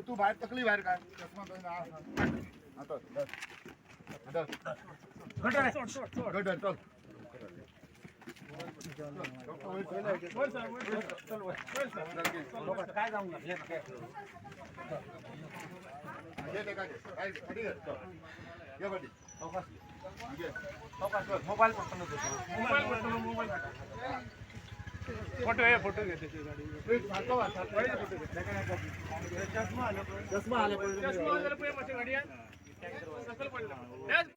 तू बाहेर तकली बाहेर काय काय जाऊन मोबाईल फोटो आहे फोटो घे त्याची गाडी चष्मा आले गाडी